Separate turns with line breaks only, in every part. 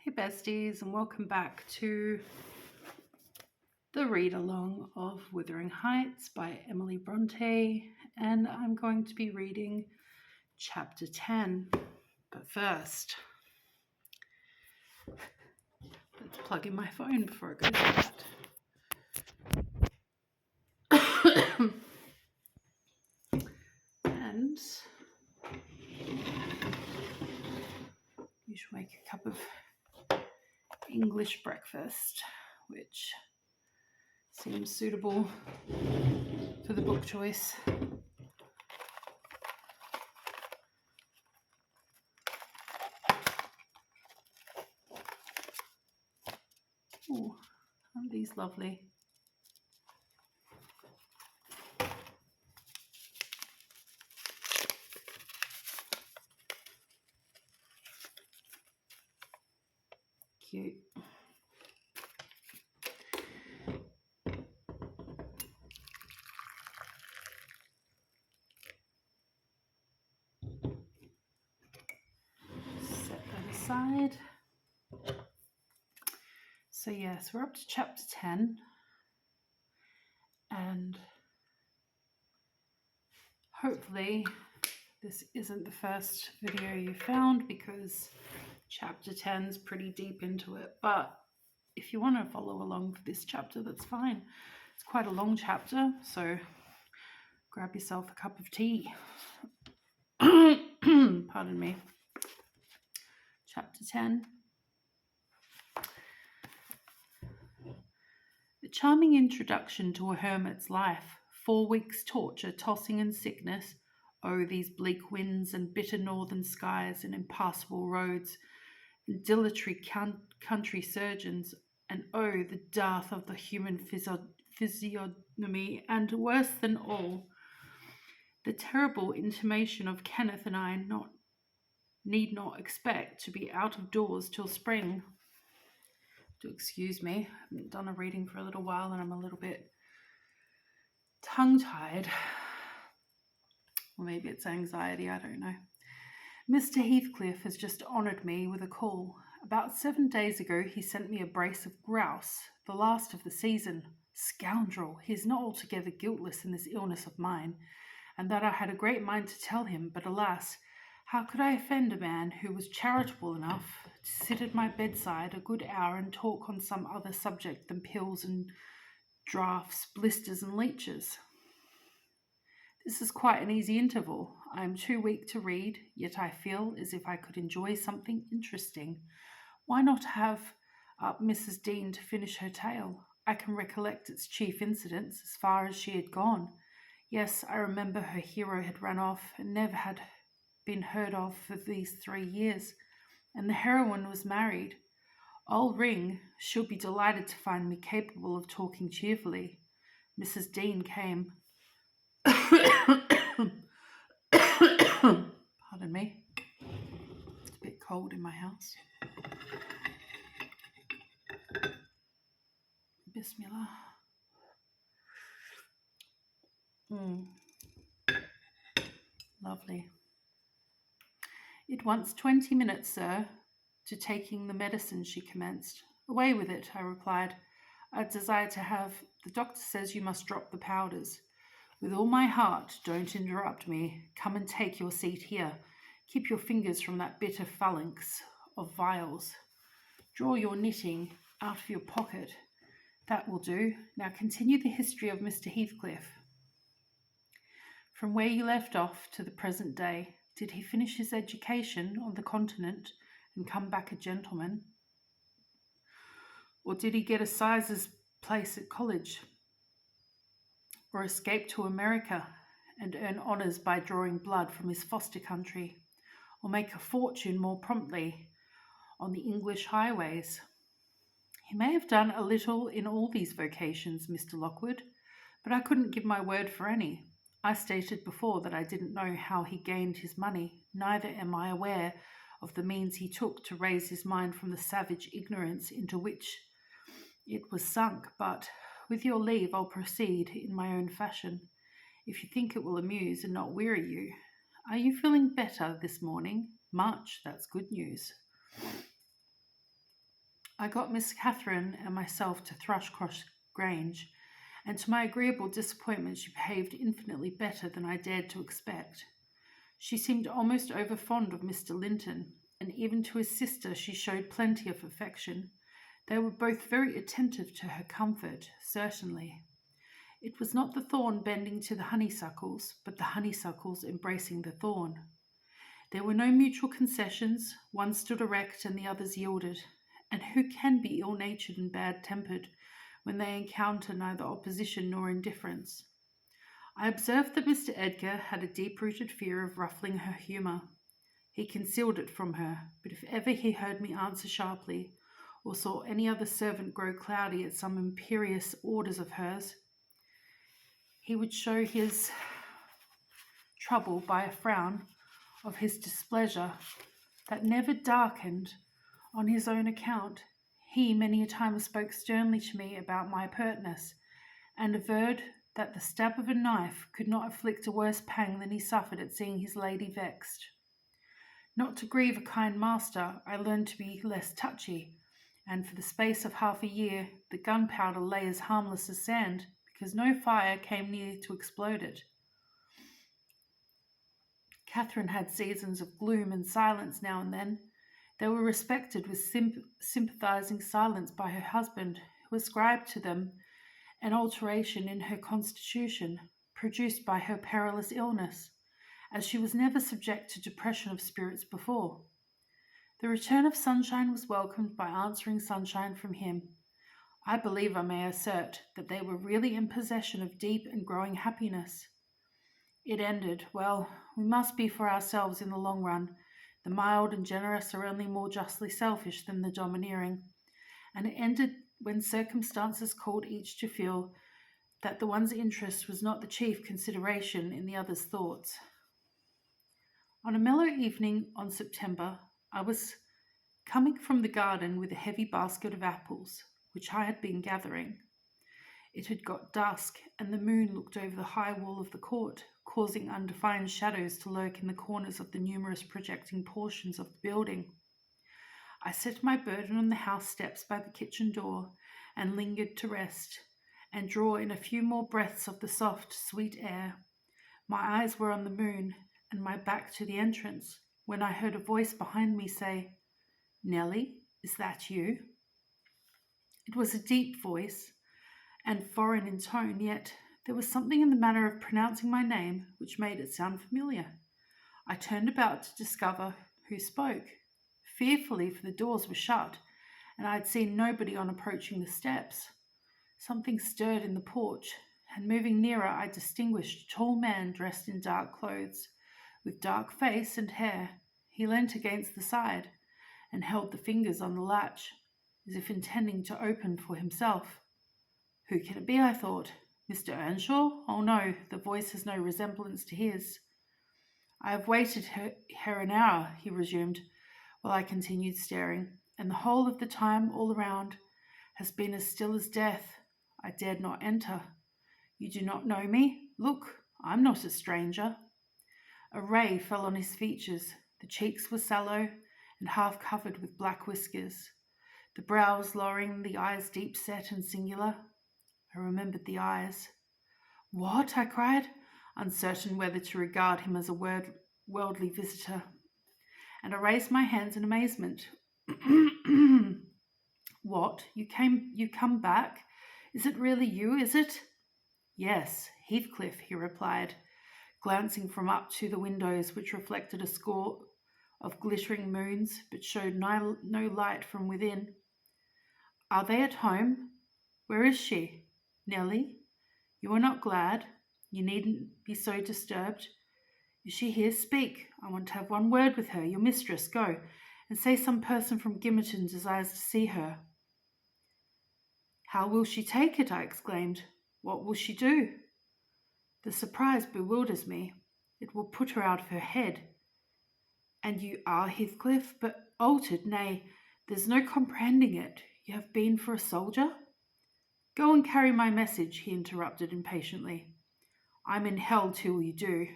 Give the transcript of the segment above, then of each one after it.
Hey besties, and welcome back to the read-along of Wuthering Heights by Emily Bronte, and I'm going to be reading chapter 10. But first, let's plug in my phone before I go to that. And you should make a cup of English breakfast, which seems suitable for the book choice. Oh, aren't these lovely? Cute. Set that aside. So yes, we're up to chapter 10, and hopefully this isn't the first video you found, because chapter 10 is pretty deep into it. But if you want to follow along for this chapter, that's fine. It's quite a long chapter, so grab yourself a cup of tea. Pardon me. Chapter 10. A charming introduction to a hermit's life. 4 weeks' torture, tossing and sickness. Oh, these bleak winds and bitter northern skies and impassable roads, and dilatory country surgeons, and oh, the dearth of the human physiognomy, and worse than all, the terrible intimation of Kenneth and I need not expect to be out of doors till spring. Do excuse me, I haven't done a reading for a little while and I'm a little bit tongue-tied. Or maybe it's anxiety, I don't know. Mr. Heathcliff has just honoured me with a call. About 7 days ago he sent me a brace of grouse, the last of the season. Scoundrel! He is not altogether guiltless in this illness of mine, and that I had a great mind to tell him, but alas, how could I offend a man who was charitable enough to sit at my bedside a good hour and talk on some other subject than pills and draughts, blisters and leeches? This is quite an easy interval. I am too weak to read, yet I feel as if I could enjoy something interesting. Why not have up Mrs. Dean to finish her tale? I can recollect its chief incidents as far as she had gone. Yes, I remember her hero had run off and never had been heard of for these 3 years, and the heroine was married. Old Ring, she'll be delighted to find me capable of talking cheerfully. Mrs. Dean came. Pardon me. It's a bit cold in my house. Bismillah. Lovely. It wants 20 minutes, sir, to taking the medicine, she commenced. Away with it, I replied. I desire to have. The doctor says you must drop the powders. With all my heart, don't interrupt me. Come and take your seat here. Keep your fingers from that bitter phalanx of vials. Draw your knitting out of your pocket. That will do. Now continue the history of Mr. Heathcliff. From where you left off to the present day, did he finish his education on the continent and come back a gentleman? Or did he get a sizar's place at college? Or escape to America and earn honours by drawing blood from his foster country? Or make a fortune more promptly on the English highways? He may have done a little in all these vocations, Mr. Lockwood, but I couldn't give my word for any. I stated before that I didn't know how he gained his money, neither am I aware of the means he took to raise his mind from the savage ignorance into which it was sunk, but, with your leave, I'll proceed in my own fashion, if you think it will amuse and not weary you. Are you feeling better this morning? Much, that's good news. I got Miss Catherine and myself to Thrushcross Grange, and to my agreeable disappointment she behaved infinitely better than I dared to expect. She seemed almost over fond of Mr. Linton, and even to his sister she showed plenty of affection. They were both very attentive to her comfort, certainly. It was not the thorn bending to the honeysuckles, but the honeysuckles embracing the thorn. There were no mutual concessions, one stood erect and the others yielded, and who can be ill-natured and bad-tempered when they encounter neither opposition nor indifference? I observed that Mr. Edgar had a deep-rooted fear of ruffling her humour. He concealed it from her, but if ever he heard me answer sharply, or saw any other servant grow cloudy at some imperious orders of hers, he would show his trouble by a frown of his displeasure that never darkened on his own account. He many a time spoke sternly to me about my pertness, and averred that the stab of a knife could not afflict a worse pang than he suffered at seeing his lady vexed. Not to grieve a kind master, I learned to be less touchy, and for the space of half a year the gunpowder lay as harmless as sand, because no fire came near to explode it. Catherine had seasons of gloom and silence now and then. They were respected with sympathizing silence by her husband, who ascribed to them an alteration in her constitution, produced by her perilous illness, as she was never subject to depression of spirits before. The return of sunshine was welcomed by answering sunshine from him. I believe I may assert that they were really in possession of deep and growing happiness. It ended, well, we must be for ourselves in the long run. The mild and generous are only more justly selfish than the domineering. And it ended when circumstances called each to feel that the one's interest was not the chief consideration in the other's thoughts. On a mellow evening on September, I was coming from the garden with a heavy basket of apples, which I had been gathering. It had got dusk, and the moon looked over the high wall of the court, causing undefined shadows to lurk in the corners of the numerous projecting portions of the building. I set my burden on the house steps by the kitchen door, and lingered to rest, and draw in a few more breaths of the soft, sweet air. My eyes were on the moon, and my back to the entrance, when I heard a voice behind me say, "Nellie, is that you?" It was a deep voice, and foreign in tone, yet there was something in the manner of pronouncing my name which made it sound familiar. I turned about to discover who spoke, fearfully, for the doors were shut, and I had seen nobody on approaching the steps. Something stirred in the porch, and moving nearer I distinguished a tall man dressed in dark clothes, with dark face and hair. He leant against the side, and held the fingers on the latch, as if intending to open for himself. Who can it be, I thought? Mr. Earnshaw? Oh no, the voice has no resemblance to his. I have waited here an hour, he resumed, while I continued staring, and the whole of the time all around has been as still as death. I dared not enter. You do not know me? Look, I'm not a stranger. A ray fell on his features. The cheeks were sallow and half covered with black whiskers, the brows lowering, the eyes deep set and singular. I remembered the eyes. "What?" I cried, uncertain whether to regard him as a worldly visitor, and I raised my hands in amazement. "What? You come back? Is it really you, is it?" "Yes, Heathcliff," he replied, glancing from up to the windows, which reflected a score of glittering moons, but showed no light from within. "Are they at home? Where is she? Nellie, you are not glad? You needn't be so disturbed. Is she here? Speak. I want to have one word with her. Your mistress, go, and say some person from Gimmerton desires to see her." "How will she take it?" I exclaimed. "What will she do?" "The surprise bewilders me. It will put her out of her head. And you are Heathcliff, but altered, nay, there's no comprehending it. You have been for a soldier?" "Go and carry my message," he interrupted impatiently. "I'm in hell till you do."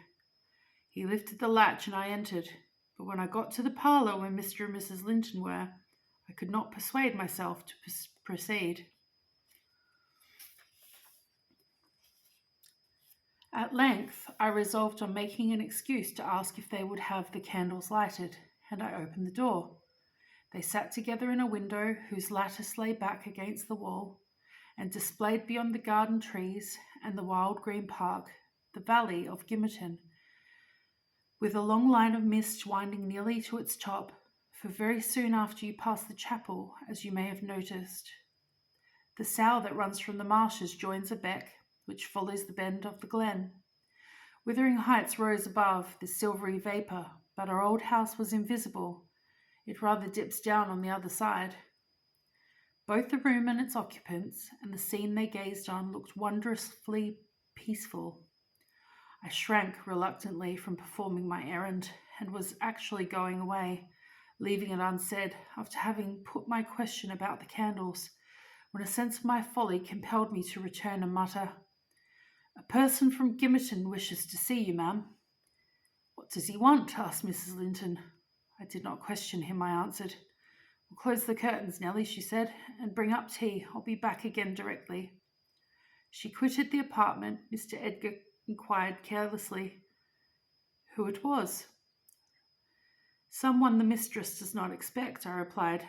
He lifted the latch and I entered, but when I got to the parlour where Mr. and Mrs. Linton were, I could not persuade myself to proceed. At length, I resolved on making an excuse to ask if they would have the candles lighted, and I opened the door. They sat together in a window whose lattice lay back against the wall, and displayed beyond the garden trees and the wild green park the valley of Gimmerton, with a long line of mist winding nearly to its top, for very soon after you pass the chapel, as you may have noticed, the sow that runs from the marshes joins a beck, which follows the bend of the glen. Wuthering Heights rose above the silvery vapour, but our old house was invisible. It rather dips down on the other side. Both the room and its occupants, and the scene they gazed on, looked wondrously peaceful. I shrank reluctantly from performing my errand, and was actually going away, leaving it unsaid after having put my question about the candles, when a sense of my folly compelled me to return and mutter, "A person from Gimmerton wishes to see you, ma'am." "What does he want?" asked Mrs. Linton. I did not question him, I answered. "We'll close the curtains, Nellie," she said, "and bring up tea. I'll be back again directly." She quitted the apartment. Mr. Edgar inquired carelessly who it was. "Someone the mistress does not expect," I replied.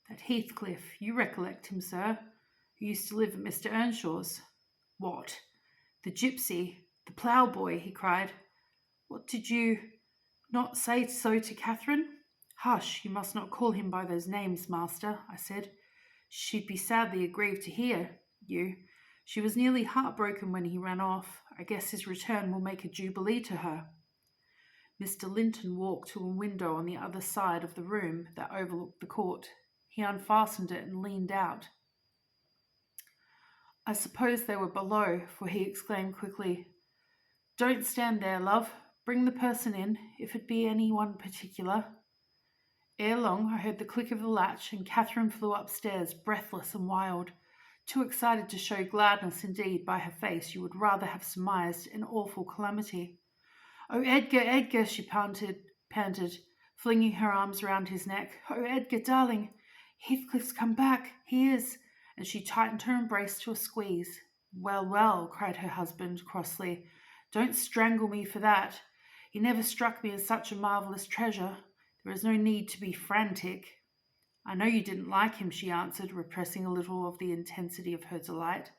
"That Heathcliff, you recollect him, sir, who used to live at Mr. Earnshaw's." "What? The gypsy, the ploughboy?" he cried. "What did you not say so to Catherine?" "Hush, you must not call him by those names, master," I said. "She'd be sadly aggrieved to hear you. She was nearly heartbroken when he ran off. I guess his return will make a jubilee to her." Mr. Linton walked to a window on the other side of the room that overlooked the court. He unfastened it and leaned out. I suppose they were below, for he exclaimed quickly, "Don't stand there, love. Bring the person in, if it be any one particular." Ere long I heard the click of the latch, and Catherine flew upstairs, breathless and wild, too excited to show gladness. Indeed, by her face you would rather have surmised an awful calamity. "Oh, Edgar, Edgar," she panted, flinging her arms round his neck. "Oh, Edgar, darling, Heathcliff's come back. He is." And she tightened her embrace to a squeeze. "Well, well," cried her husband crossly, "don't strangle me for that. He never struck me as such a marvellous treasure. There is no need to be frantic." "I know you didn't like him," she answered, repressing a little of the intensity of her delight.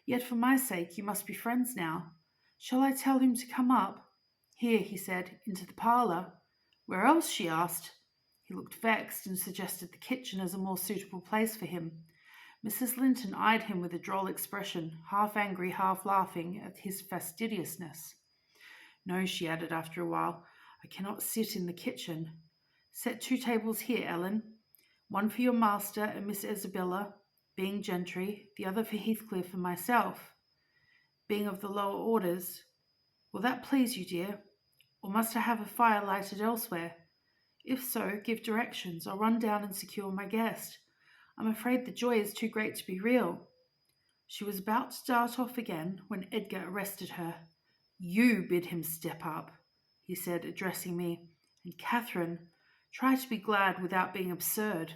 "Yet for my sake you must be friends now. Shall I tell him to come up?" "Here," he said, "into the parlour." "Where else?" she asked. He looked vexed and suggested the kitchen as a more suitable place for him. Mrs. Linton eyed him with a droll expression, half angry, half laughing at his fastidiousness. "No," she added after a while, "I cannot sit in the kitchen. Set 2 tables here, Ellen. One for your master and Miss Isabella, being gentry, the other for Heathcliff and myself, being of the lower orders. Will that please you, dear? Or must I have a fire lighted elsewhere? If so, give directions. I'll run down and secure my guest. I'm afraid the joy is too great to be real." She was about to dart off again when Edgar arrested her. "You bid him step up," he said, addressing me. "And Catherine, try to be glad without being absurd.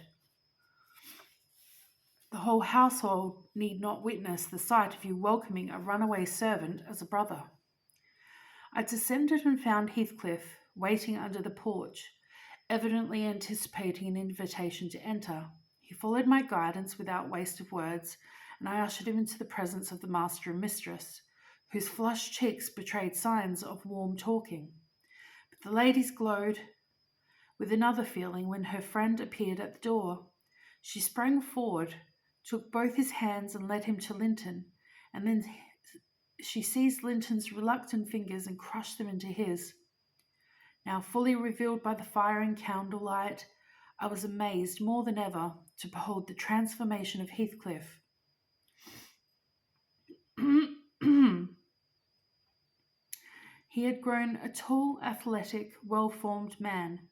The whole household need not witness the sight of you welcoming a runaway servant as a brother." I descended and found Heathcliff waiting under the porch, evidently anticipating an invitation to enter. He followed my guidance without waste of words, and I ushered him into the presence of the master and mistress, whose flushed cheeks betrayed signs of warm talking. But the ladies glowed with another feeling when her friend appeared at the door. She sprang forward, took both his hands and led him to Linton, and then she seized Linton's reluctant fingers and crushed them into his. Now fully revealed by the fire and candlelight, I was amazed more than ever to behold the transformation of Heathcliff. He had grown a tall, athletic, well-formed man,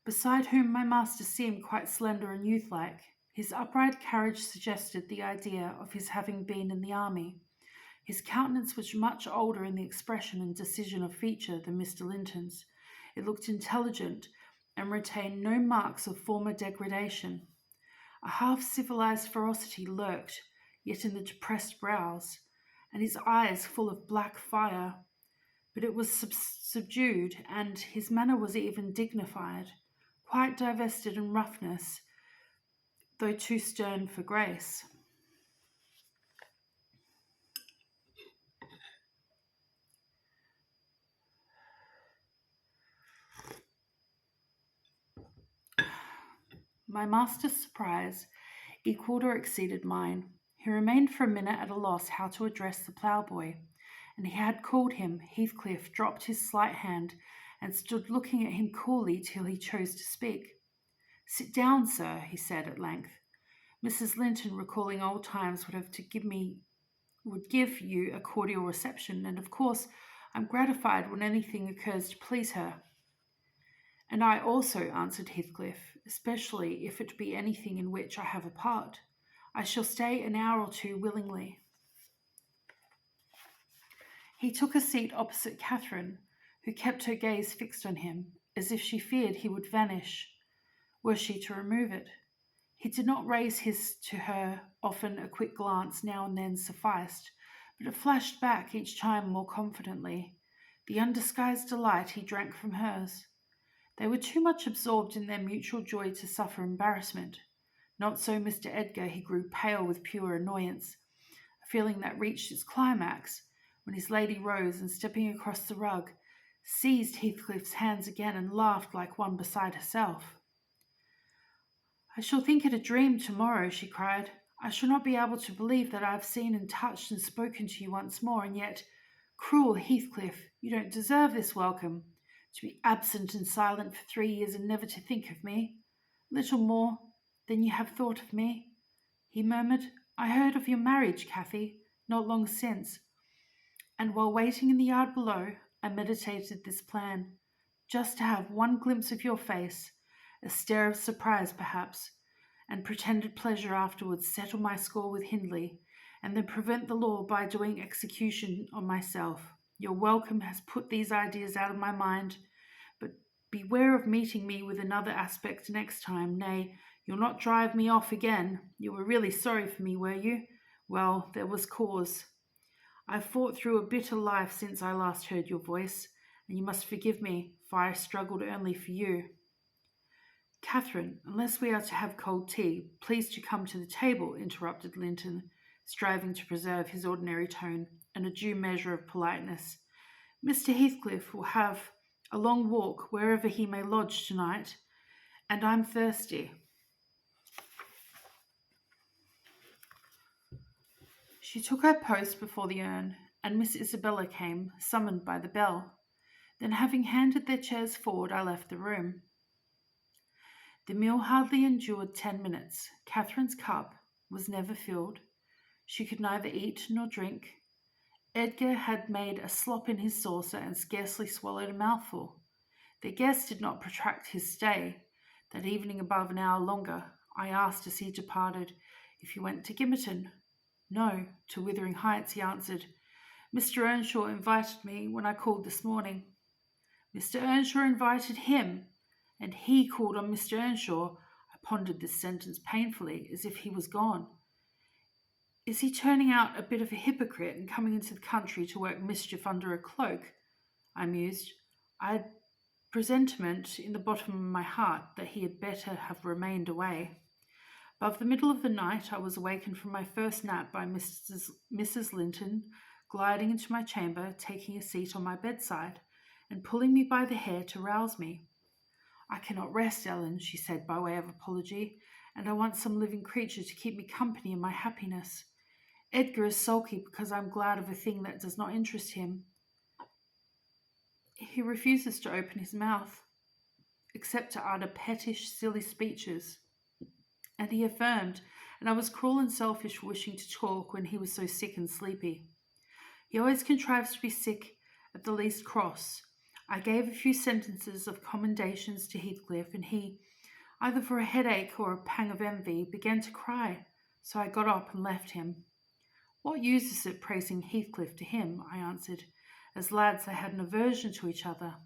beside whom my master seemed quite slender and youth-like. His upright carriage suggested the idea of his having been in the army. His countenance was much older in the expression and decision of feature than Mr. Linton's. It looked intelligent and retained no marks of former degradation. A half-civilized ferocity lurked, yet in the depressed brows, and his eyes full of black fire. But it was subdued, and his manner was even dignified, quite divested in roughness, though too stern for grace. My master's surprise equalled or exceeded mine. He remained for a minute at a loss how to address the ploughboy, and he had called him. Heathcliff dropped his slight hand and stood looking at him coolly till he chose to speak. "Sit down, sir," he said at length. "Mrs. Linton, recalling old times, would give you a cordial reception, and of course I'm gratified when anything occurs to please her." "And I also," answered Heathcliff, "especially if it be anything in which I have a part. I shall stay an hour or two willingly." He took a seat opposite Catherine, who kept her gaze fixed on him, as if she feared he would vanish, were she to remove it. He did not raise his to her. Often a quick glance now and then sufficed, but it flashed back each time more confidently, the undisguised delight he drank from hers. They were too much absorbed in their mutual joy to suffer embarrassment. Not so Mr. Edgar. He grew pale with pure annoyance, a feeling that reached its climax when his lady rose and, stepping across the rug, seized Heathcliff's hands again and laughed like one beside herself. "I shall think it a dream tomorrow," she cried. "I shall not be able to believe that I have seen and touched and spoken to you once more, and yet, cruel Heathcliff, you don't deserve this welcome. To be absent and silent for 3 years and never to think of me. Little more than you have thought of me," he murmured. "I heard of your marriage, Cathy, not long since, and while waiting in the yard below, I meditated this plan, just to have one glimpse of your face, a stare of surprise perhaps, and pretended pleasure afterwards, settle my score with Hindley, and then prevent the law by doing execution on myself. Your welcome has put these ideas out of my mind, but beware of meeting me with another aspect next time. Nay, you'll not drive me off again. You were really sorry for me, were you? Well, there was cause. I've fought through a bitter life since I last heard your voice, and you must forgive me, for I struggled only for you." "Catherine, unless we are to have cold tea, please to come to the table," interrupted Linton, striving to preserve his ordinary tone and a due measure of politeness. "Mr. Heathcliff will have a long walk wherever he may lodge tonight, and I'm thirsty." She took her post before the urn, and Miss Isabella came, summoned by the bell. Then, having handed their chairs forward, I left the room. The meal hardly endured 10 minutes. Catherine's cup was never filled. She could neither eat nor drink. Edgar had made a slop in his saucer and scarcely swallowed a mouthful. The guest did not protract his stay that evening above an hour longer. I asked as he departed if he went to Gimmerton. "No, to Wuthering Heights," he answered. "Mr. Earnshaw invited me when I called this morning." "Mr. Earnshaw invited him, and he called on Mr. Earnshaw." I pondered this sentence painfully, as if he was gone. "Is he turning out a bit of a hypocrite and coming into the country to work mischief under a cloak?" I mused. I had presentiment in the bottom of my heart that he had better have remained away. Above the middle of the night, I was awakened from my first nap by Mrs. Linton gliding into my chamber, taking a seat on my bedside, and pulling me by the hair to rouse me. "I cannot rest, Ellen," she said by way of apology, "and I want some living creature to keep me company in my happiness. Edgar is sulky because I'm glad of a thing that does not interest him. He refuses to open his mouth, except to utter pettish, silly speeches. And he affirmed, and I was cruel and selfish wishing to talk when he was so sick and sleepy. He always contrives to be sick at the least cross. I gave a few sentences of commendations to Heathcliff, and he, either for a headache or a pang of envy, began to cry, so I got up and left him. "What use is it praising Heathcliff to him?" I answered. "As lads they had an aversion to each other,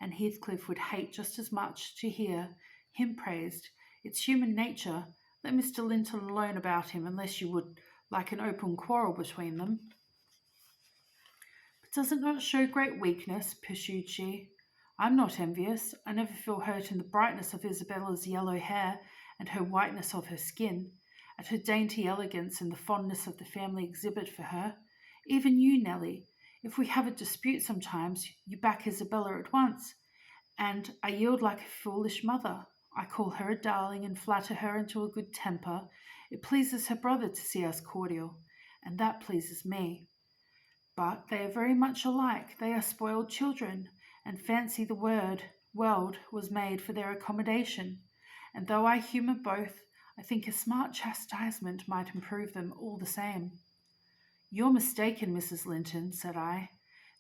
and Heathcliff would hate just as much to hear him praised. It's human nature. Let Mr. Linton alone about him, unless you would like an open quarrel between them. But does it not show great weakness? Pursued she. I'm not envious. I never feel hurt in the brightness of Isabella's yellow hair and her whiteness of her skin, at her dainty elegance and the fondness of the family exhibit for her. Even you, Nelly, if we have a dispute sometimes, you back Isabella at once, and I yield like a foolish mother. I call her a darling and flatter her into a good temper. It pleases her brother to see us cordial, and that pleases me. But they are very much alike. They are spoiled children, and fancy the world was made for their accommodation. And though I humour both, I think a smart chastisement might improve them all the same. You're mistaken, Mrs. Linton, said I.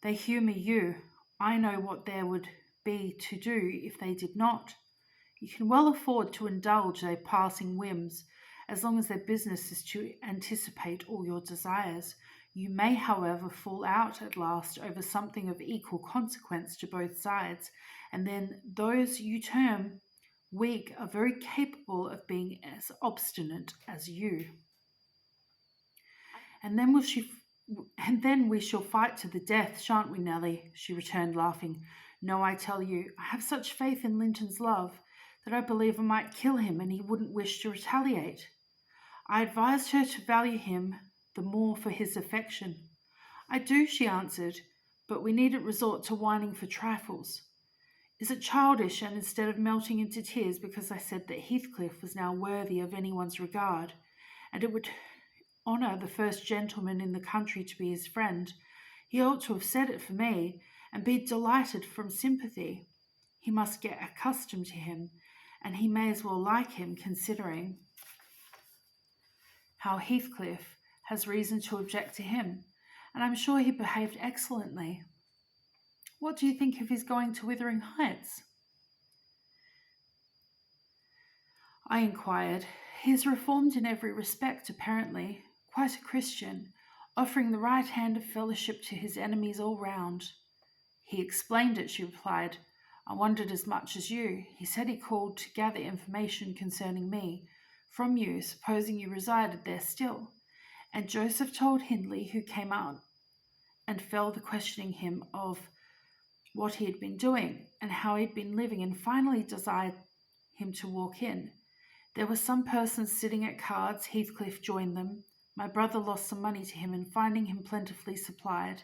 They humour you. I know what there would be to do if they did not. You can well afford to indulge their passing whims, as long as their business is to anticipate all your desires. You may, however, fall out at last over something of equal consequence to both sides, and then those you term weak are very capable of being as obstinate as you. And then we shall fight to the death, shan't we, Nelly? She returned, laughing. No, I tell you, I have such faith in Linton's love that I believe I might kill him and he wouldn't wish to retaliate. I advised her to value him the more for his affection. I do, she answered, but we needn't resort to whining for trifles. Is it childish, and instead of melting into tears because I said that Heathcliff was now worthy of anyone's regard, and it would honour the first gentleman in the country to be his friend, he ought to have said it for me, and be delighted from sympathy. He must get accustomed to him, and he may as well like him, considering how Heathcliff has reason to object to him, and I'm sure he behaved excellently. What do you think of his going to Wuthering Heights? I inquired. He is reformed in every respect, apparently, quite a Christian, offering the right hand of fellowship to his enemies all round. He explained it, she replied. I wondered as much as you. He said he called to gather information concerning me from you, supposing you resided there still. And Joseph told Hindley, who came out and fell to questioning him of what he had been doing and how he had been living, and finally desired him to walk in. There were some persons sitting at cards. Heathcliff joined them. My brother lost some money to him, and finding him plentifully supplied,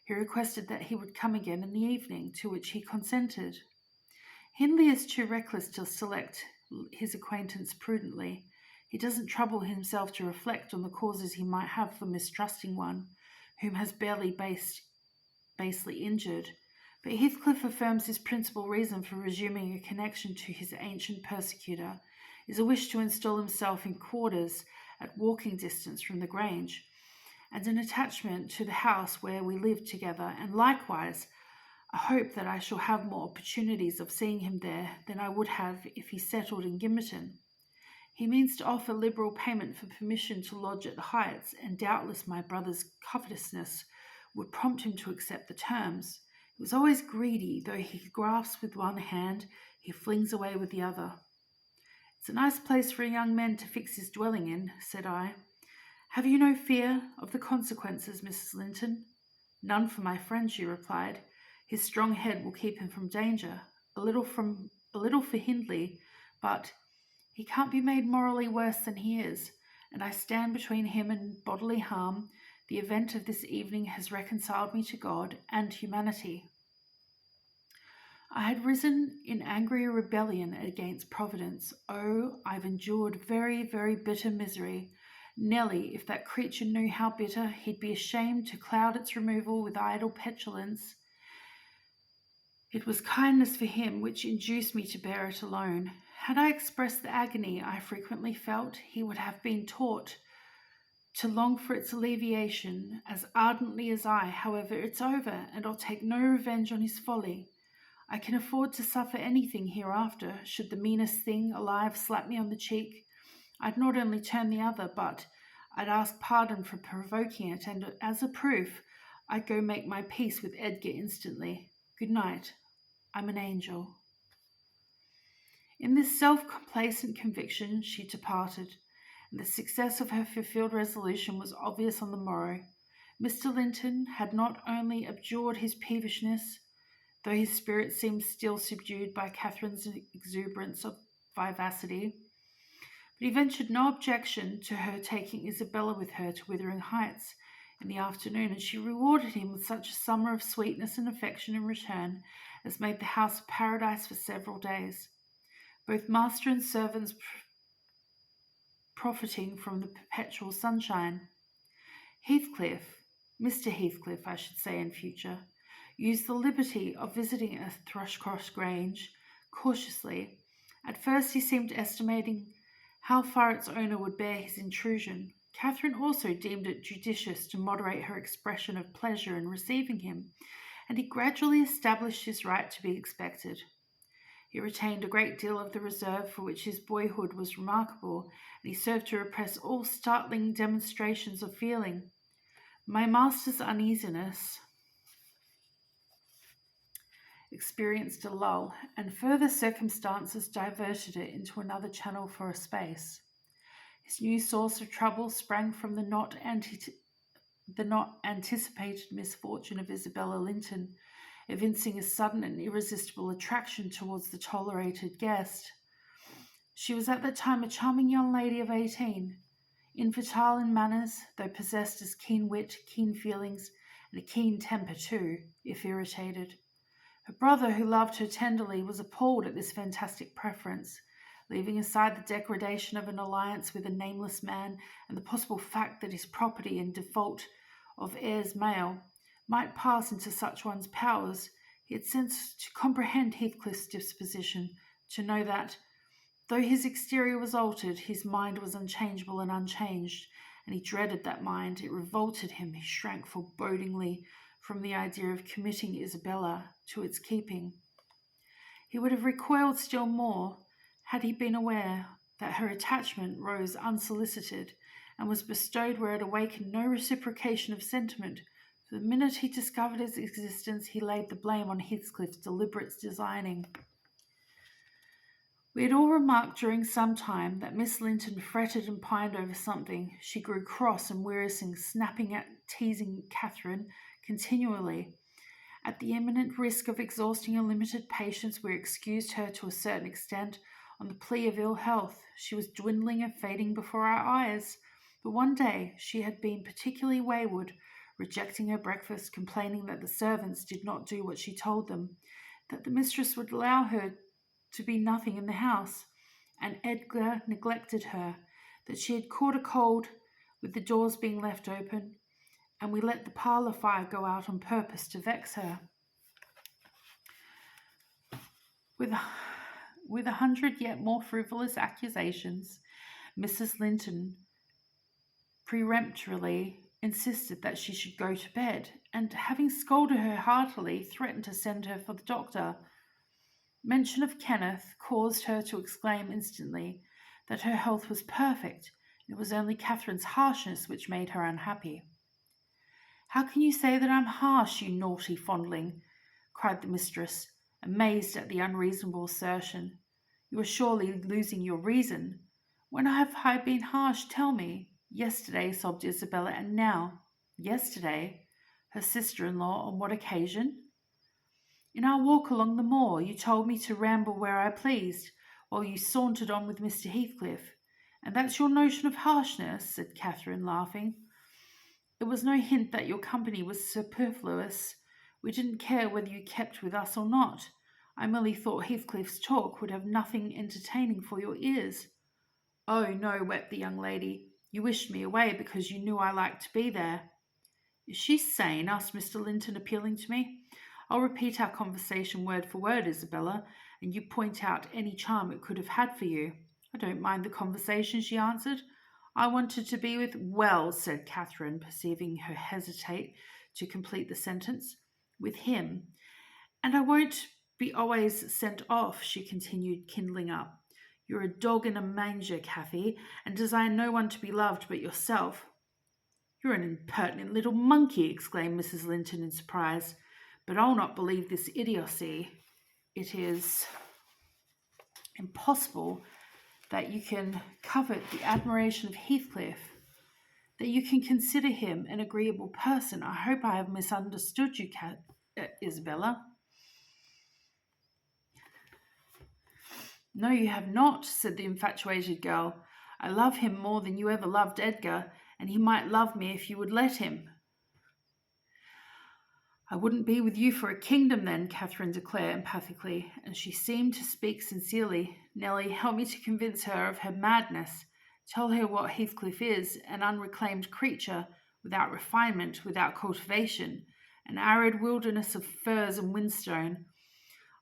he requested that he would come again in the evening, to which he consented. Hindley is too reckless to select his acquaintance prudently. He doesn't trouble himself to reflect on the causes he might have for mistrusting one whom has barely basely injured. But Heathcliff affirms his principal reason for resuming a connection to his ancient persecutor is a wish to install himself in quarters at walking distance from the Grange, and an attachment to the house where we live together, and likewise a hope that I shall have more opportunities of seeing him there than I would have if he settled in Gimmerton. He means to offer liberal payment for permission to lodge at the Heights, and doubtless my brother's covetousness would prompt him to accept the terms. He was always greedy, though he grasps with one hand, he flings away with the other. It's a nice place for a young man to fix his dwelling in, said I. Have you no fear of the consequences, Mrs. Linton? None for my friend, she replied. His strong head will keep him from danger. A little for Hindley, but he can't be made morally worse than he is, and I stand between him and bodily harm. The event of this evening has reconciled me to God and humanity. I had risen in angry rebellion against Providence. Oh, I've endured very, very bitter misery. Nelly, if that creature knew how bitter, he'd be ashamed to cloud its removal with idle petulance. It was kindness for him which induced me to bear it alone. Had I expressed the agony I frequently felt, he would have been taught to long for its alleviation as ardently as I. However, it's over, and I'll take no revenge on his folly. I can afford to suffer anything hereafter. Should the meanest thing alive slap me on the cheek, I'd not only turn the other, but I'd ask pardon for provoking it, and as a proof, I'd go make my peace with Edgar instantly. Good night. I'm an angel. In this self-complacent conviction she departed, and the success of her fulfilled resolution was obvious on the morrow. Mr. Linton had not only abjured his peevishness, though his spirit seemed still subdued by Catherine's exuberance of vivacity, but he ventured no objection to her taking Isabella with her to Wuthering Heights in the afternoon, and she rewarded him with such a summer of sweetness and affection in return as made the house a paradise for several days, both master and servants profiting from the perpetual sunshine. Mr. Heathcliff, I should say in future, used the liberty of visiting at Thrushcross Grange cautiously. At first he seemed estimating how far its owner would bear his intrusion. Catherine also deemed it judicious to moderate her expression of pleasure in receiving him, and he gradually established his right to be expected. He retained a great deal of the reserve for which his boyhood was remarkable, and he served to repress all startling demonstrations of feeling. My master's uneasiness experienced a lull, and further circumstances diverted it into another channel for a space. His new source of trouble sprang from the not anticipated misfortune of Isabella Linton, evincing a sudden and irresistible attraction towards the tolerated guest. She was at that time a charming young lady of 18, infantile in manners, though possessed of keen wit, keen feelings, and a keen temper too, if irritated. Her brother, who loved her tenderly, was appalled at this fantastic preference, leaving aside the degradation of an alliance with a nameless man and the possible fact that his property, in default of heirs male, might pass into such one's powers. He had sense to comprehend Heathcliff's disposition, to know that, though his exterior was altered, his mind was unchangeable and unchanged, and he dreaded that mind. It revolted him. He shrank forebodingly from the idea of committing Isabella to its keeping. He would have recoiled still more had he been aware that her attachment rose unsolicited and was bestowed where it awakened no reciprocation of sentiment. The minute he discovered its existence, he laid the blame on Heathcliff's deliberate designing. We had all remarked during some time that Miss Linton fretted and pined over something. She grew cross and wearisome, snapping at teasing Catherine continually. At the imminent risk of exhausting her limited patience, we excused her to a certain extent on the plea of ill health. She was dwindling and fading before our eyes. But one day she had been particularly wayward, rejecting her breakfast, complaining that the servants did not do what she told them, that the mistress would allow her to be nothing in the house, and Edgar neglected her, that she had caught a cold with the doors being left open, and we let the parlour fire go out on purpose to vex her. With 100 yet more frivolous accusations, Mrs. Linton peremptorily insisted that she should go to bed, and having scolded her heartily, threatened to send her for the doctor. Mention of Kenneth caused her to exclaim instantly that her health was perfect, and it was only Catherine's harshness which made her unhappy. "How can you say that I'm harsh, you naughty fondling?" cried the mistress, amazed at the unreasonable assertion. "You are surely losing your reason. When have I been harsh? Tell me." "Yesterday," sobbed Isabella, "and now." "Yesterday?" Her sister-in-law, on what occasion? "In our walk along the moor. You told me to ramble where I pleased, while you sauntered on with Mr. Heathcliff. And that's your notion of harshness?" said Catherine, laughing. "It was no hint that your company was superfluous. We didn't care whether you kept with us or not. I merely thought Heathcliff's talk would have nothing entertaining for your ears." "Oh, no," wept the young lady. "You wished me away because you knew I liked to be there." "Is she sane?" asked Mr. Linton, appealing to me. "I'll repeat our conversation word for word, Isabella, and you point out any charm it could have had for you." "I don't mind the conversation," she answered. "I wanted to be with—" "Well," said Catherine, perceiving her hesitate to complete the sentence, "with him. And I won't be always sent off," she continued, kindling up. "You're a dog in a manger, Cathy, and desire no one to be loved but yourself." "You're an impertinent little monkey," exclaimed Mrs. Linton in surprise. "But I'll not believe this idiocy." it is impossible that you can covet the admiration of Heathcliff, that you can consider him an agreeable person. I hope I have misunderstood you, Isabella. No, you have not, said the infatuated girl. I love him more than you ever loved Edgar, and he might love me if you would let him. I wouldn't be with you for a kingdom then, Catherine declared emphatically, and she seemed to speak sincerely. Nellie, help me to convince her of her madness. Tell her what Heathcliff is, an unreclaimed creature, without refinement, without cultivation, an arid wilderness of firs and whinstone.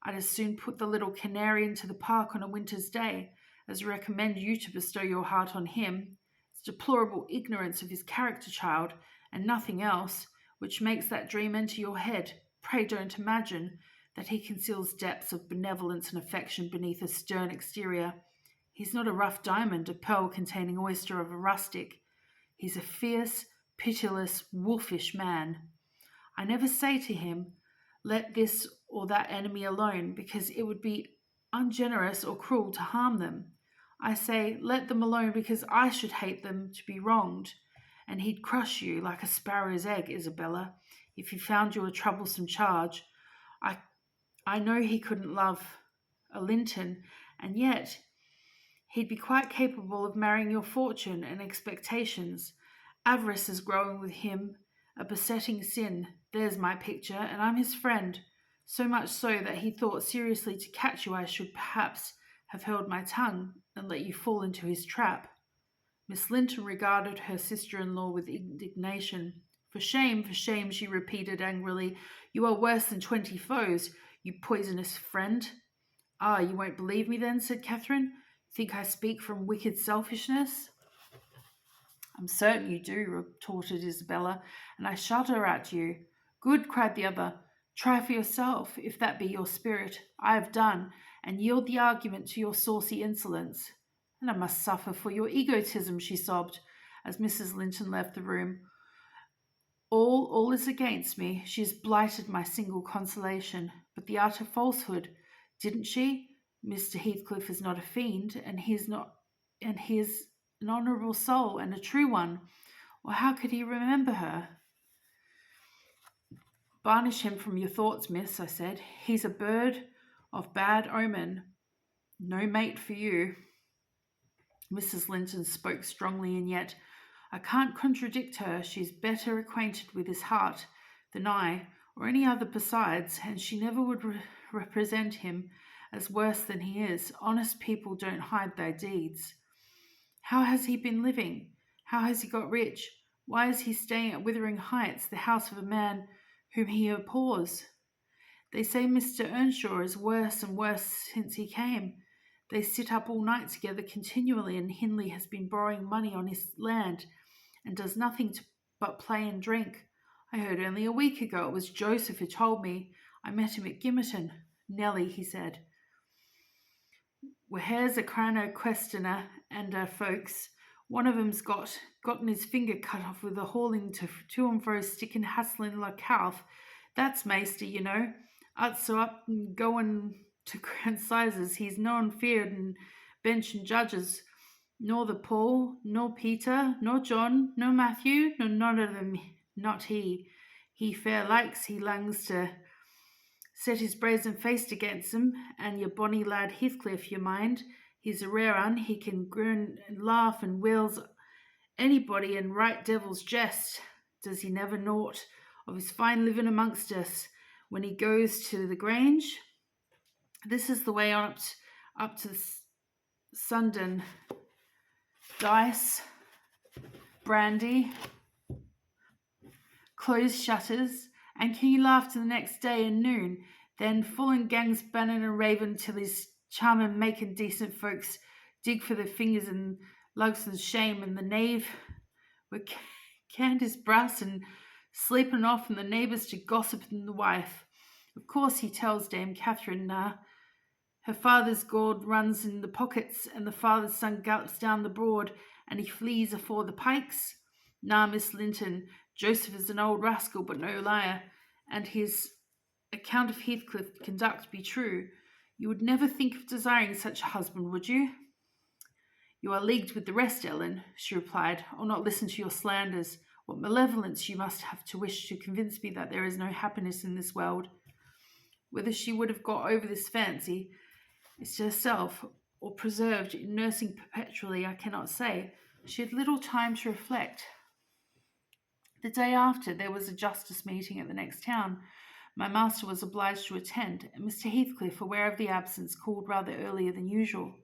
I'd as soon put the little canary into the park on a winter's day as recommend you to bestow your heart on him. It's deplorable ignorance of his character, child, and nothing else, which makes that dream enter your head. Pray don't imagine that he conceals depths of benevolence and affection beneath a stern exterior. He's not a rough diamond, a pearl-containing oyster of a rustic. He's a fierce, pitiless, wolfish man. I never say to him, let this or that enemy alone, because it would be ungenerous or cruel to harm them. I say, let them alone because I should hate them to be wronged, and he'd crush you like a sparrow's egg, Isabella, if he found you a troublesome charge. I know he couldn't love a Linton, and yet he'd be quite capable of marrying your fortune and expectations. Avarice is growing with him, a besetting sin. There's my picture, and I'm his friend. So much so that he thought seriously to catch you I should perhaps have held my tongue and let you fall into his trap. Miss Linton regarded her sister-in-law with indignation. For shame, she repeated angrily. You are worse than 20 foes, you poisonous friend. Ah, you won't believe me then, said Catherine. Think I speak from wicked selfishness? I'm certain you do, retorted Isabella, and I shudder at you. Good, cried the other. Try for yourself, if that be your spirit. I have done, and yield the argument to your saucy insolence. And I must suffer for your egotism, she sobbed, as Mrs. Linton left the room. All is against me. She has blighted my single consolation. But the utter falsehood, didn't she? Mr. Heathcliff is not a fiend, and he is an honourable soul and a true one. Or how could he remember her? Banish him from your thoughts, miss, I said. He's a bird of bad omen. No mate for you. Mrs. Linton spoke strongly, and yet I can't contradict her. She's better acquainted with his heart than I, or any other besides, and she never would represent him as worse than he is. Honest people don't hide their deeds. How has he been living? How has he got rich? Why is he staying at Wuthering Heights, the house of a man whom he abhors? They say Mr. Earnshaw is worse and worse since he came. They sit up all night together continually, and Hindley has been borrowing money on his land and does nothing but play and drink. I heard only a week ago it was Joseph who told me. I met him at Gimmerton. Nellie, he said. Well, here's a chrono questioner and her folks. One of 'em's gotten his finger cut off with a hauling to and fro stick and hassling like calf. That's Maister, you know. So up and going to grand sizes. He's known feared and bench and judges. Nor the Paul, nor Peter, nor John, nor Matthew, nor none of them. Not he. He fair likes, he longs to set his brazen face against him, and your bonny lad Heathcliff, you mind. He's a rare un. He can grin and laugh and wheels anybody in right devil's jest. Does he never naught of his fine living amongst us when he goes to the Grange? This is the way on up to Sundon. Dice, brandy, closed shutters, and can you laugh to the next day and noon? Then full and gangs Bannon and Raven till his charming making decent folks dig for their fingers and lugs and shame, and the knave with Candace brass and sleeping off, and the neighbours to gossip and the wife. Of course he tells Dame Catherine her father's gourd runs in the pockets, and the father's son gallops down the broad, and he flees afore the pikes. Miss Linton, Joseph is an old rascal, but no liar, and his account of Heathcliff conduct be true. You would never think of desiring such a husband, would you? You are leagued with the rest, Ellen, she replied. I'll not listen to your slanders. What malevolence you must have to wish to convince me that there is no happiness in this world. Whether she would have got over this fancy as to herself or preserved in nursing perpetually, I cannot say. She had little time to reflect. The day after, there was a justice meeting at the next town. My master was obliged to attend, and Mr. Heathcliff, aware of the absence, called rather earlier than usual.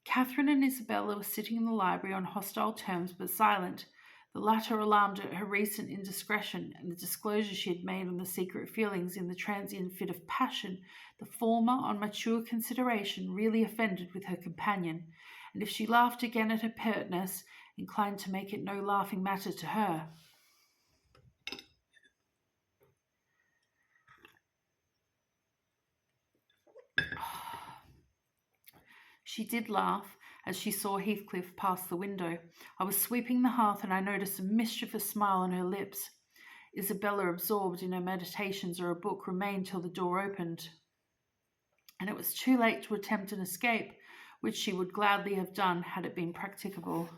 Catherine and Isabella were sitting in the library on hostile terms but silent, the latter alarmed at her recent indiscretion and the disclosure she had made on the secret feelings in the transient fit of passion, the former, on mature consideration, really offended with her companion, and if she laughed again at her pertness, inclined to make it no laughing matter to her. She did laugh as she saw Heathcliff pass the window. I was sweeping the hearth and I noticed a mischievous smile on her lips. Isabella, absorbed in her meditations or a book, remained till the door opened, and it was too late to attempt an escape, which she would gladly have done had it been practicable.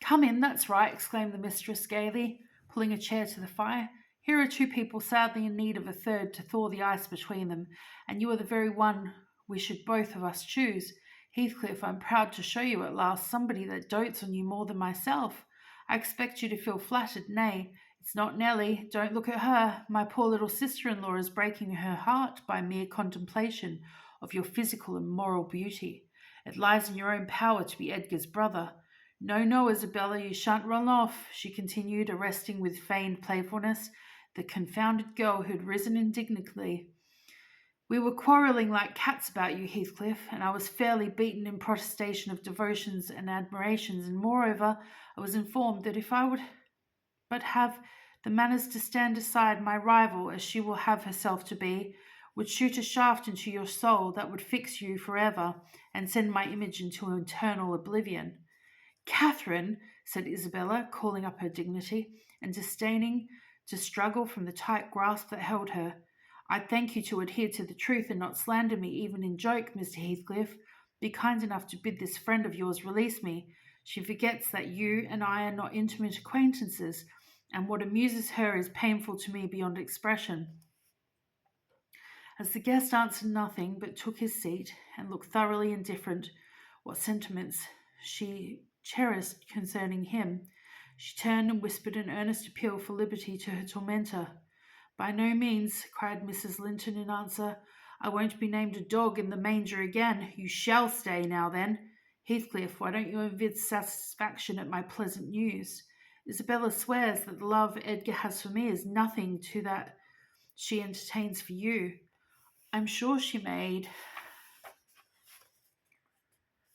Come in, that's right, exclaimed the mistress gaily, pulling a chair to the fire. Here are two people sadly in need of a third to thaw the ice between them, and you are the very one we should both of us choose. Heathcliff, I'm proud to show you at last somebody that dotes on you more than myself. I expect you to feel flattered. Nay, it's not Nellie. Don't look at her. My poor little sister-in-law is breaking her heart by mere contemplation of your physical and moral beauty. It lies in your own power to be Edgar's brother. No, no, Isabella, you shan't run off, she continued, arresting with feigned playfulness the confounded girl who had risen indignantly. We were quarrelling like cats about you, Heathcliff, and I was fairly beaten in protestation of devotions and admirations, and moreover, I was informed that if I would but have the manners to stand aside, my rival, as she will have herself to be, would shoot a shaft into your soul that would fix you forever, and send my image into eternal oblivion. Catherine, said Isabella, calling up her dignity, and disdaining to struggle from the tight grasp that held her, I thank you to adhere to the truth and not slander me even in joke, Mr. Heathcliff. Be kind enough to bid this friend of yours release me. She forgets that you and I are not intimate acquaintances, and what amuses her is painful to me beyond expression. As the guest answered nothing but took his seat and looked thoroughly indifferent what sentiments she cherished concerning him, she turned and whispered an earnest appeal for liberty to her tormentor. By no means, cried Mrs. Linton in answer. I won't be named a dog in the manger again. You shall stay now then. Heathcliff, why don't you evince satisfaction at my pleasant news? Isabella swears that the love Edgar has for me is nothing to that she entertains for you. I'm sure she made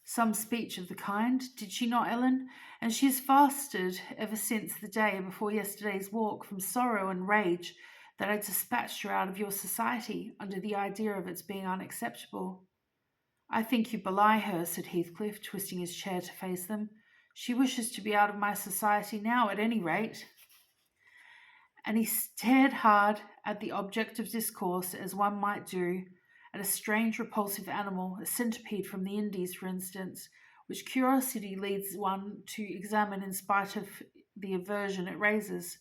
some speech of the kind, did she not, Ellen? And she has fasted ever since the day before yesterday's walk from sorrow and rage that I dispatched her out of your society under the idea of its being unacceptable. I think you belie her, said Heathcliff, twisting his chair to face them. She wishes to be out of my society now, at any rate. And he stared hard at the object of discourse, as one might do at a strange repulsive animal, a centipede from the Indies, for instance, which curiosity leads one to examine in spite of the aversion it raises.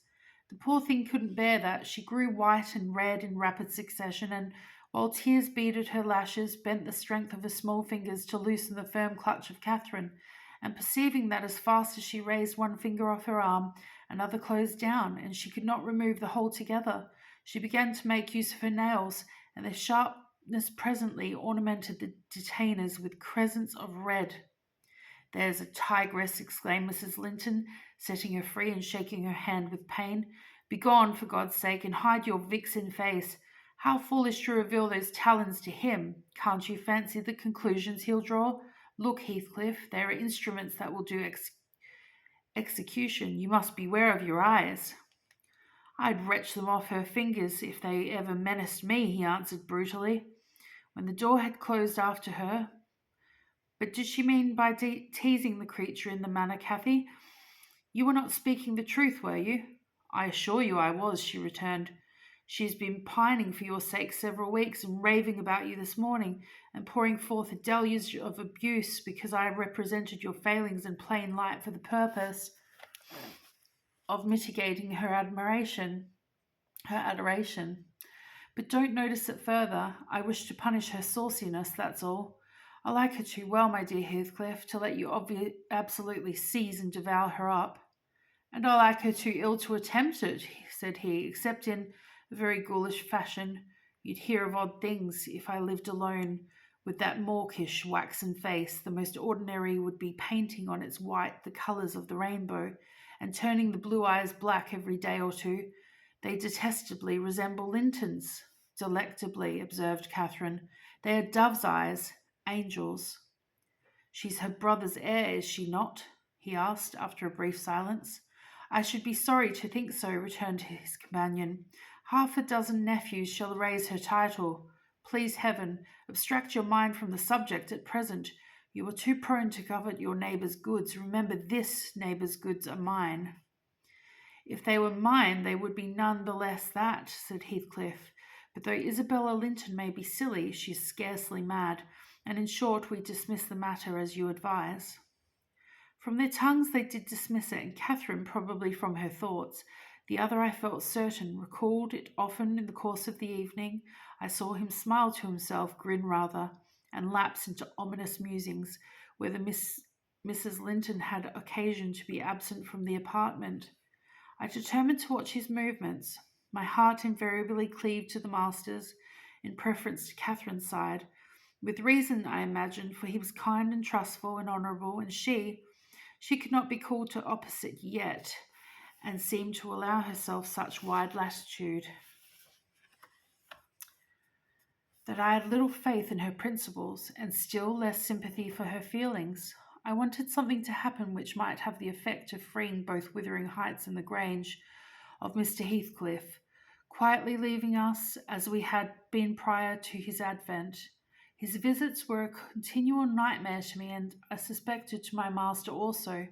The poor thing couldn't bear that. She grew white and red in rapid succession, and while tears beaded her lashes, bent the strength of her small fingers to loosen the firm clutch of Catherine, and perceiving that as fast as she raised one finger off her arm, another closed down, and she could not remove the whole together, she began to make use of her nails, and their sharpness presently ornamented the detainers with crescents of red. There's a tigress, exclaimed Mrs. Linton, setting her free and shaking her hand with pain. Begone, for God's sake, and hide your vixen face. How foolish to reveal those talons to him. Can't you fancy the conclusions he'll draw? Look, Heathcliff, there are instruments that will do execution. You must beware of your eyes. I'd wrench them off her fingers if they ever menaced me, he answered brutally, when the door had closed after her. But did she mean by teasing the creature in the manner, Cathy? You were not speaking the truth, were you? I assure you I was, she returned. She's been pining for your sake several weeks and raving about you this morning and pouring forth a deluge of abuse because I represented your failings in plain light for the purpose of mitigating her adoration. But don't notice it further. I wish to punish her sauciness, that's all. I like her too well, my dear Heathcliff, to let you absolutely seize and devour her up. And I like her too ill to attempt it, said he, except in a very ghoulish fashion. You'd hear of odd things if I lived alone with that mawkish waxen face. The most ordinary would be painting on its white the colours of the rainbow, and turning the blue eyes black every day or two. They detestably resemble Linton's. Delectably, observed Catherine. They are dove's eyes, angels. She's her brother's heir, is she not? He asked after a brief silence. I should be sorry to think so, returned his companion. Half a dozen nephews shall raise her title. Please heaven, abstract your mind from the subject at present. You are too prone to covet your neighbour's goods. Remember, this neighbour's goods are mine. If they were mine, they would be none the less that, said Heathcliff. But though Isabella Linton may be silly, she is scarcely mad, and in short we dismiss the matter as you advise. From their tongues they did dismiss it, and Catherine probably from her thoughts. The other, I felt certain, recalled it often in the course of the evening. I saw him smile to himself, grin rather, and lapse into ominous musings, whether Mrs. Linton had occasion to be absent from the apartment. I determined to watch his movements. My heart invariably cleaved to the master's, in preference to Catherine's side, with reason, I imagined, for he was kind and trustful and honourable, and she could not be called to opposite yet, and seemed to allow herself such wide latitude that I had little faith in her principles, and still less sympathy for her feelings. I wanted something to happen which might have the effect of freeing both Wuthering Heights and the Grange of Mr. Heathcliff, quietly leaving us as we had been prior to his advent. His visits were a continual nightmare to me, and I suspected to my master also.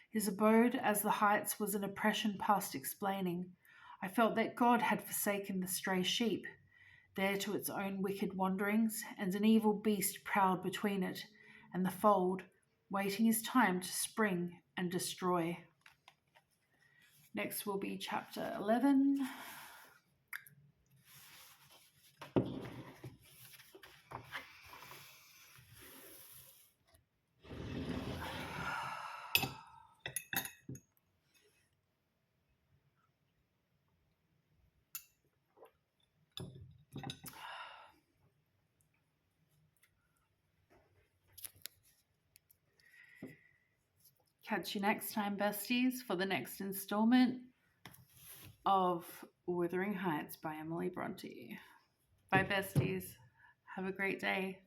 His abode as the Heights was an oppression past explaining. I felt that God had forsaken the stray sheep, there to its own wicked wanderings, and an evil beast prowled between it and the fold, waiting his time to spring and destroy. Next will be chapter 11. Catch you next time, besties, for the next installment of Wuthering Heights by Emily Bronte. Bye, besties. Have a great day.